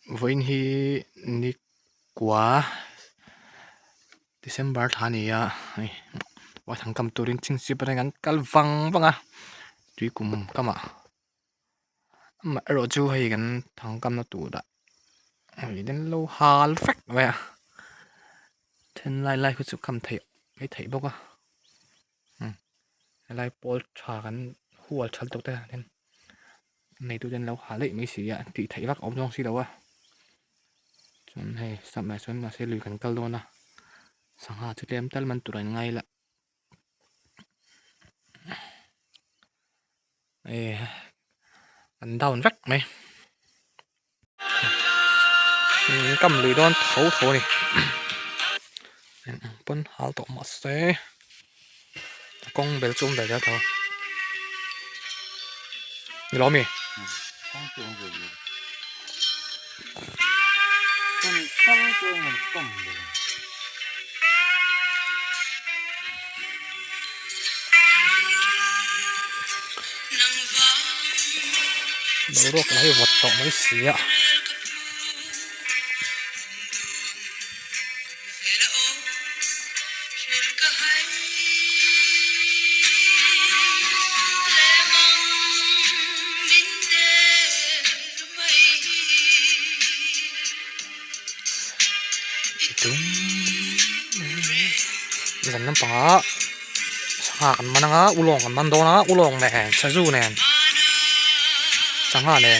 với hi ni quá December tháng này à và thằng cầm turin chính sĩ bên ngắn cal văng văng à tuy cùng cầm à mà rồi chú hay gần thằng cầm nó tụ đã vì đến lâu hal phách vậy à thêm lại cứ chụp cầm thấy bốc à lại bol trả gần hùa chân tục thế nên này tôi đến lâu hal lại mấy xí à thì thấy bác ông trong xí đâu à chọn hay sắm lại chọn mà sẽ lùi gần cal luôn à sang hà chút em tal mình tụ ngay là anh đau vắt mày cầm lưỡi đòn thấu thấu này bún hào tổ mát xe con bèo chung bèo ra thôi lawm mi đồ đồ cái này vật tổ mới xí ạ dần năm bả hạกันมันนะอุลงกันมันโดนะอุลงแน่sazuแน่จังหวะแน่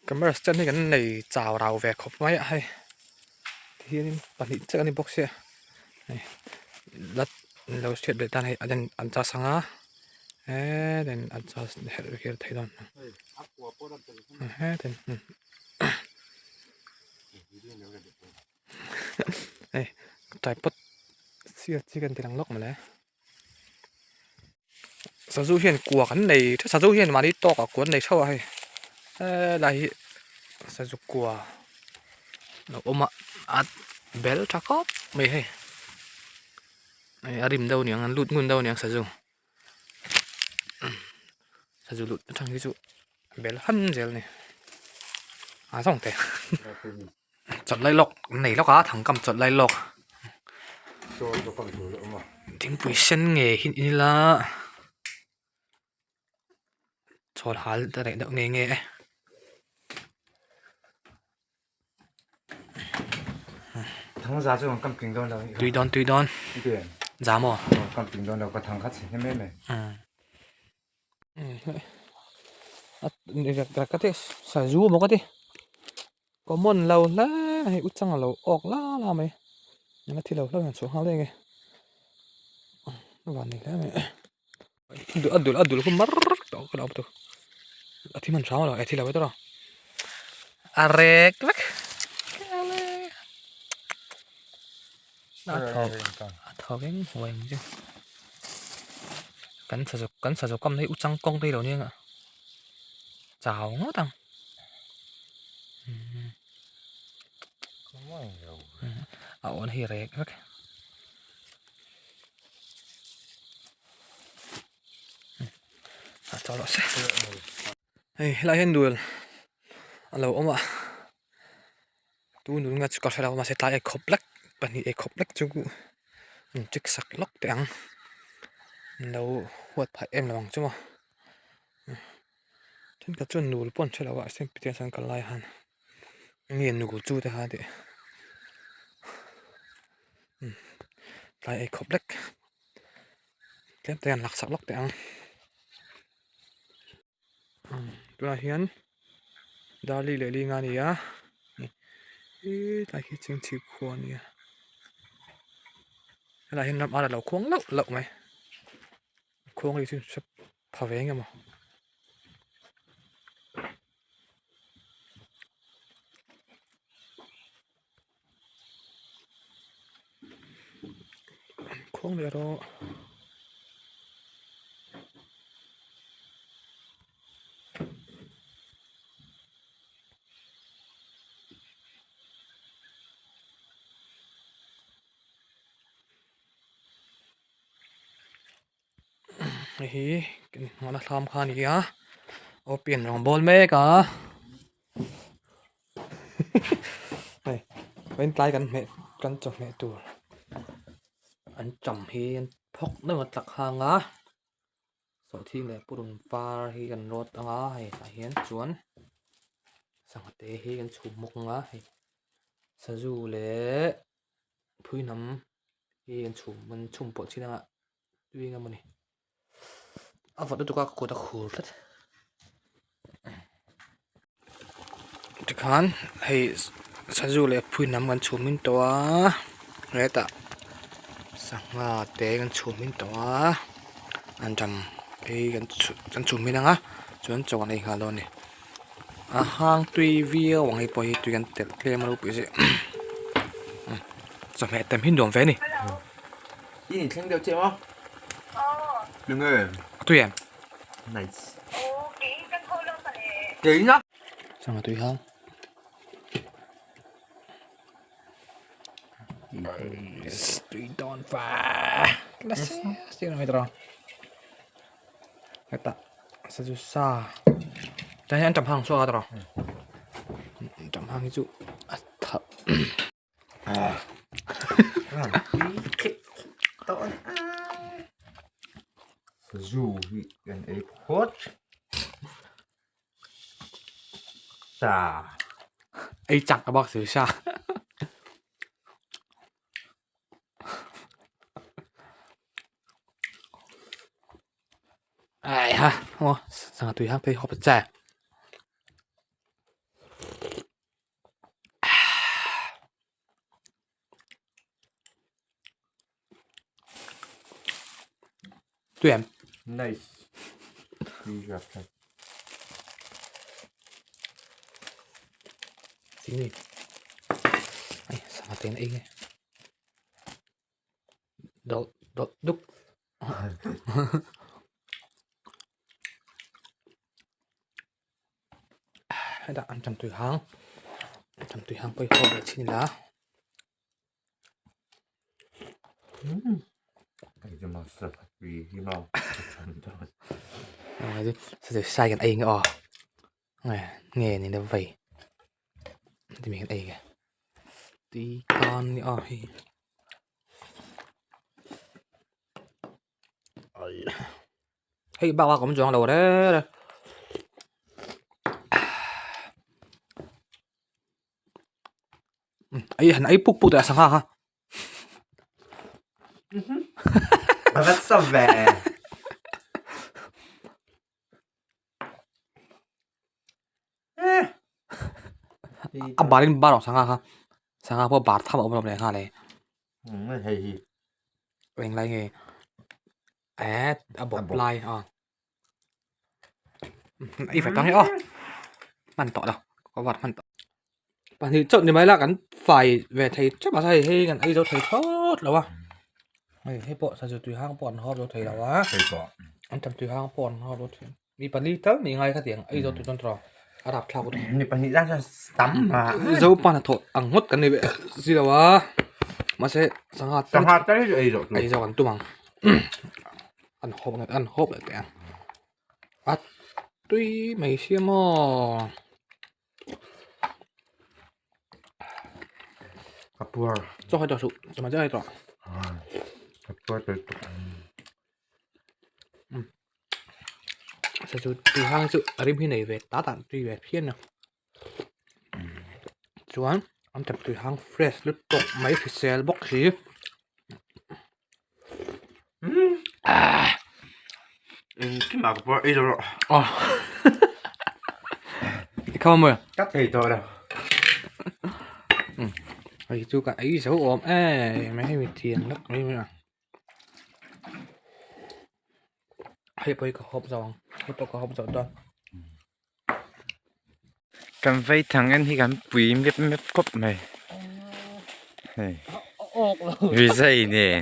ก็เมื่อสักนิดกันในจ่าวเราแวกขบไว้ให้ที่นี่ปัจจุบันนี้บ็อกเสียแล้วเราเชื่อเด็ดได้อันอันจะสังอ่ะเด่นอันจะเห็นเกี่ยวกับไทยดอนเด่นใจปุ๊ดเสียที่กันทีหลังล็อกมาแล้วsazu hiền của cái nàyถ้า sazu hiền mà đi to cả cuốn này sâu hay đây sazu của nó ôm ạ bel chắc có mày hay arim đâu nhỉ ăn lụt ngun đâu nhỉ sazu lụt thằng ví dụ bel hân gel này xong thế chọn lấy lọc này lọc á thằng cầm chọn lấy lọc tiếng bụi sen nghề hình là chọn hal ta lại đậu nghề nghề thằng giá cho cầm kính đòn đâu tùy đòn giá mò cầm kính đòn đâu có thằng khác thế mấy mày cái thế sazu một cái thế có môn lâu lá hay út chăng là lâu ọc lá mày nó thì lâu lâu số hao đây nghe vào này thế mày adul không mất đó cái đâu thôi thì mình sao rồi thì lâu đó arek vắc thọ cái hoành chứ cắn sử dụng cầm thấy út chăng công đây đâu nha ạ chào ngó tăng ổn hi rek vắc cho nó sẽ lại hen đuổi alo ông ạ tu nụ ngắt có phải đâu mà sẽ tay khop lắc bản hi khop lắc chú chích sặc lóc tiếng đâu huột phải em là bằng chứ mà trên cái chân nụ pon chơi là vậy xem tiền sang cái lại han nghiền nụ chú thế ha đấy lại khop lắc kém tiền lạc sặc lóc tiếng tôi là hiền Dali le li nga ni ya lại khi chừng chịu khuôn nha là hiện năm là lẩu khuôn lẩu mày khuôn đi chứ sắp phá vé nghe mà khuôn đi rồi hi nó là tham khan gì á ô biển rong bol mê cả này bên tayกันmẹกันจบmẹตัวอันจำเฮียนพกนั่งตักหางอ่ะสอที่เลยปุ่นฟ้าเฮียนรถอ่ะให้เฮียนจวนสังเกตเฮียนชุมมุกอ่ะให้สะจูเลยพื้นน้ำเฮียนชุมมันชุมปวดที่นั่นอ่ะด้วยกันมันนี่เอาวัดตัวก็กดตะขูดทุกครั้งให้สะจูเลยพื้นน้ำกันชุมมินตัวไรต่อสังว่าเตะกันชุมมินตัวอันจำกันชุมมินนะจวนจวนไอ้ฮาโลนี่ห้างตุยวิววังไอ้ปอยตุยกันเตะเลี้ยมาลูกไปสิจะแม่เต็มหินดวงเฟนี่咦，你聽到啫麼？哦，兩個ตุยแอม nice。我幾斤開兩份咧？幾啦？สั่งมาตุยห้างตุยดอนฟ้าแล้วเสียงอะไรต่อไอ้ตาสะจูซ่าจะให้อันจำห้างชัวร์ต่อจำห้างที่จุอัดทับ sazu gần ấy hot sa ไอ้จักรบอกสื่อชาไอ้ฮะโอ้สั่งตุยห้างไปหอบแจกตุยแอม nice。đi gặp thật สินี่ไอ้สั่งเต็นเองไงดอกดุกให้ดักอันจำตุยห้างไปหอบแบบนี้ละ cái gì mà sập vì khi mà sẽ saiกันเองอ๋อไงเงี้ยนี่เดี๋ยวไปที่มีกันเองตีตอนนี่อ๋อเฮ้ยบ้าว่าผมจองเราเด้อไอ้หันไอ้ปุ๊กแต่สังหารฮะ mà rất sập về อ่ะบารินบาร์หรอกสังหารฮะสังหารพวกบาร์ทำเอาไปทำอะไรฮะเลย ไม่ใช่ที่ เป็นไรไงแอดอ่ะบอกไลน์อ๋อไอ้ฝ่ายต้องให้อ๋อมันต่อแล้วก็วัดมันต่อบางทีจดในไม้ละกันฝ่ายเวทีจะมาใช้ให้กันไอ้เจ้าไทยทอดแล้ววะให้ปอดใส่จุดห้างปอนหอบรถไทยแล้ววะ ใช่ก่อน อันจำจุดห้างปอนหอบรถไทยมีปัญหาเท่ามีไงครับเสียงไอ้เจ้าตุนตรออาดับเท่ากัน นี่ปัญหาจะตั้มมา เจ้าปันถอดอังหดกันนี่เว้ยสิแล้ววะมาใช้สังหาร สังหารได้ไอ้ดอก ไอ้เจ้ากันตัวมังอันหอบเลยอันหอบเลยแต่อัดตุยไม่เชื่อมั้ง กระปัว 做开多数，怎么叫一多？ กระปัวตัว 这就对方就阿里片内位打打对位片呢。主要俺们对方 fresh 绿豆没去 sell box 去。ที่มากระปัวไอ้ดอก 哦，你看到没有？ กัดไอ้ตัวแล้ว ไอ้จูกันไอ้เสาอมไม่ให้มีเทียงนักไม่มีอ่ะให้ไปกับฮอบจองให้ตัวกับฮอบจองตอน กันไฟทางนั้นที่กันปุ๋ยเม็ดกบไหมเฮ้ย ออกเลย วิสัยเนี่ย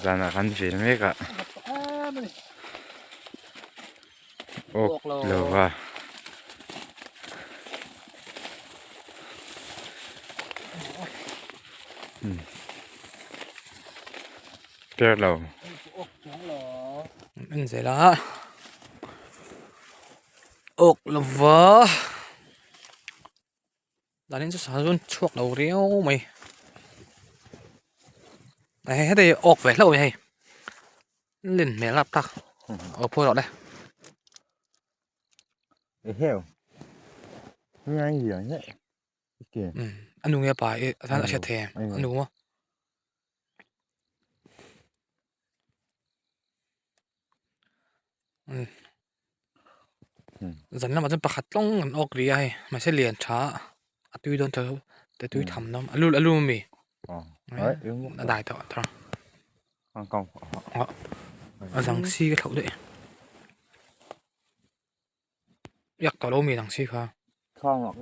จานอาหารฟิล์มเอกโอ้เลยวว่าเจอเรา มันเสร็จแล้ว ốc là vỡ là nên cho sao luôn chuộc đầu riêu mày này hết đây ốc về lâu vậy lên mẹ lạp tắc ở phôi đó đây heo ngay gì vậy kìa anh đúng nghe bài anh đã sẽ thèm anh đúng không dần là mà dân bạc hạt long ăn ốc gì ai mà sẽ liền trả tuy đơn thở để tuy thầm lắm alu mì đấy đại thọ thọ con con rằng si cái thấu đấy yak cả lô mì rằng si khá con